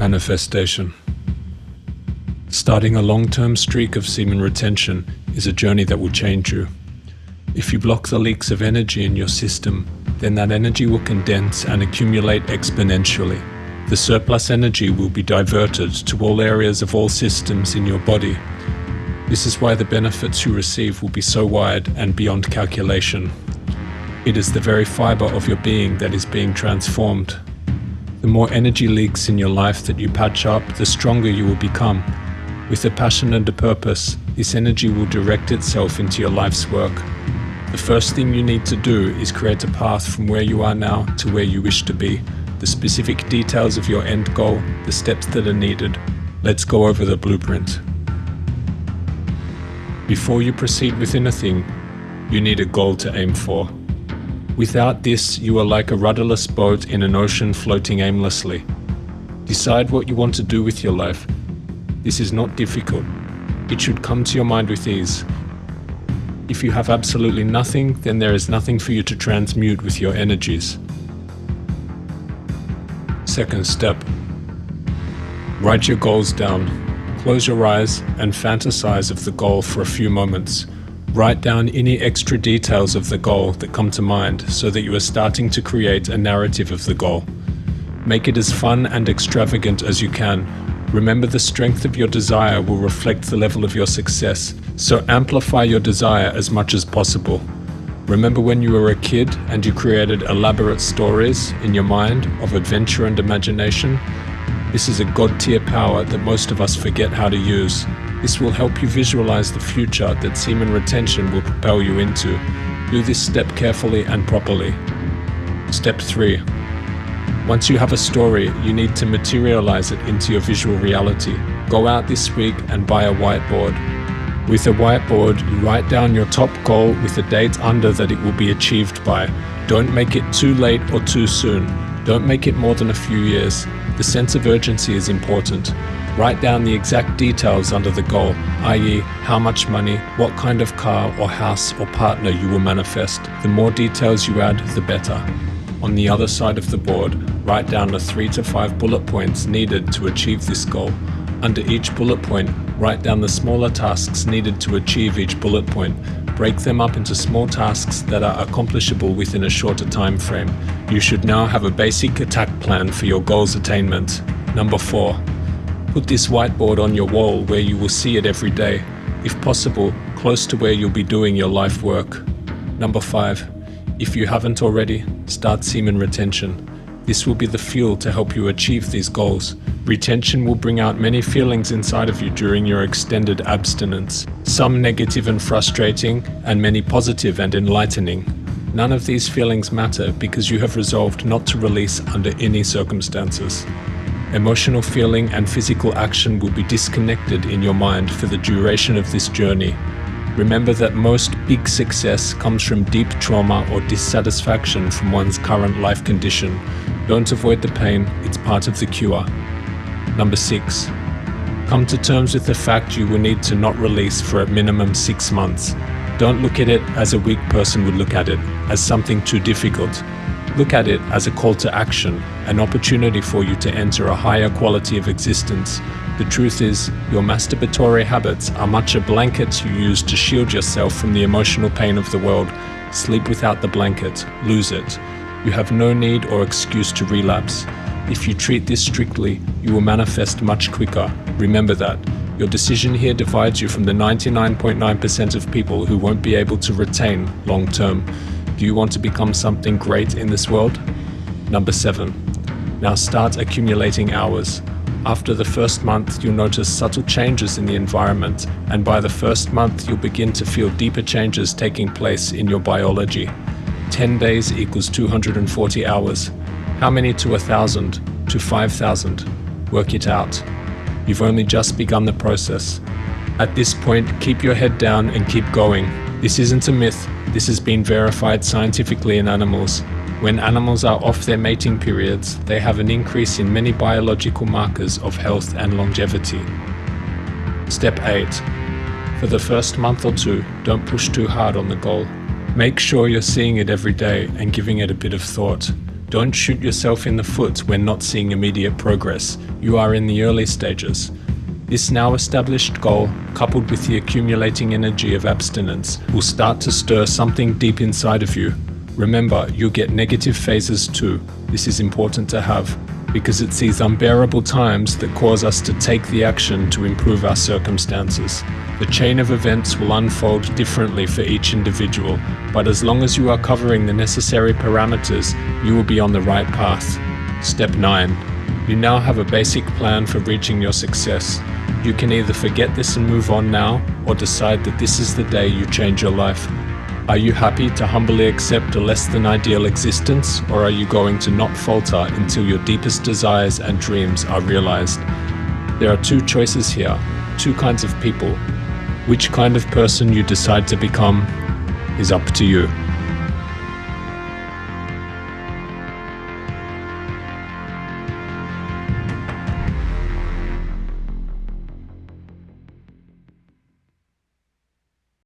Manifestation. Starting a long-term streak of semen retention is a journey that will change you. If you block the leaks of energy in your system, then that energy will condense and accumulate exponentially. The surplus energy will be diverted to all areas of all systems in your body. This is why the benefits you receive will be so wide and beyond calculation. It is the very fiber of your being that is being transformed. The more energy leaks in your life that you patch up, the stronger you will become. With a passion and a purpose, this energy will direct itself into your life's work. The first thing you need to do is create a path from where you are now to where you wish to be. The specific details of your end goal, the steps that are needed. Let's go over the blueprint. Before you proceed with anything, you need a goal to aim for. Without this, you are like a rudderless boat in an ocean floating aimlessly. Decide what you want to do with your life. This is not difficult. It should come to your mind with ease. If you have absolutely nothing, then there is nothing for you to transmute with your energies. Second step. Write your goals down. Close your eyes and fantasize of the goal for a few moments. Write down any extra details of the goal that come to mind so that you are starting to create a narrative of the goal. Make it as fun and extravagant as you can. Remember, the strength of your desire will reflect the level of your success, so amplify your desire as much as possible. Remember when you were a kid and you created elaborate stories in your mind of adventure and imagination? This is a God-tier power that most of us forget how to use. This will help you visualize the future that semen retention will propel you into. Do this step carefully and properly. Step 3. Once you have a story, you need to materialize it into your visual reality. Go out this week and buy a whiteboard. With a whiteboard, you write down your top goal with a date under that it will be achieved by. Don't make it too late or too soon. Don't make it more than a few years. The sense of urgency is important. Write down the exact details under the goal, i.e., how much money, what kind of car or house or partner you will manifest. The more details you add, the better. On the other side of the board, write down the 3 to 5 bullet points needed to achieve this goal. Under each bullet point, write down the smaller tasks needed to achieve each bullet point. Break them up into small tasks that are accomplishable within a shorter time frame. You should now have a basic attack plan for your goal's attainment. Number 4. Put this whiteboard on your wall where you will see it every day. If possible, close to where you'll be doing your life work. Number 5. If you haven't already, start semen retention. This will be the fuel to help you achieve these goals. Retention will bring out many feelings inside of you during your extended abstinence. Some negative and frustrating, and many positive and enlightening. None of these feelings matter because you have resolved not to release under any circumstances. Emotional feeling and physical action will be disconnected in your mind for the duration of this journey. Remember that most big success comes from deep trauma or dissatisfaction from one's current life condition. Don't avoid the pain, it's part of the cure. Number 6. Come to terms with the fact you will need to not release for at minimum 6 months. Don't look at it as a weak person would look at it, as something too difficult. Look at it as a call to action, an opportunity for you to enter a higher quality of existence. The truth is, your masturbatory habits are much a blanket you use to shield yourself from the emotional pain of the world. Sleep without the blanket, lose it. You have no need or excuse to relapse. If you treat this strictly, you will manifest much quicker. Remember that. Your decision here divides you from the 99.9% of people who won't be able to retain long term. Do you want to become something great in this world? Number 7. Now start accumulating hours. After the first month, you'll notice subtle changes in the environment, and by the first month, you'll begin to feel deeper changes taking place in your biology. 10 days equals 240 hours. How many to 1,000? To 5,000? Work it out. You've only just begun the process. At this point, keep your head down and keep going. This isn't a myth. This has been verified scientifically in animals. When animals are off their mating periods, they have an increase in many biological markers of health and longevity. Step 8. For the first month or 2, don't push too hard on the goal. Make sure you're seeing it every day and giving it a bit of thought. Don't shoot yourself in the foot when not seeing immediate progress. You are in the early stages. This now established goal, coupled with the accumulating energy of abstinence, will start to stir something deep inside of you. Remember, you'll get negative phases too. This is important to have, because it's these unbearable times that cause us to take the action to improve our circumstances. The chain of events will unfold differently for each individual, but as long as you are covering the necessary parameters, you will be on the right path. Step 9. You now have a basic plan for reaching your success. You can either forget this and move on now, or decide that this is the day you change your life. Are you happy to humbly accept a less than ideal existence, or are you going to not falter until your deepest desires and dreams are realized? There are two choices here, two kinds of people. Which kind of person you decide to become is up to you.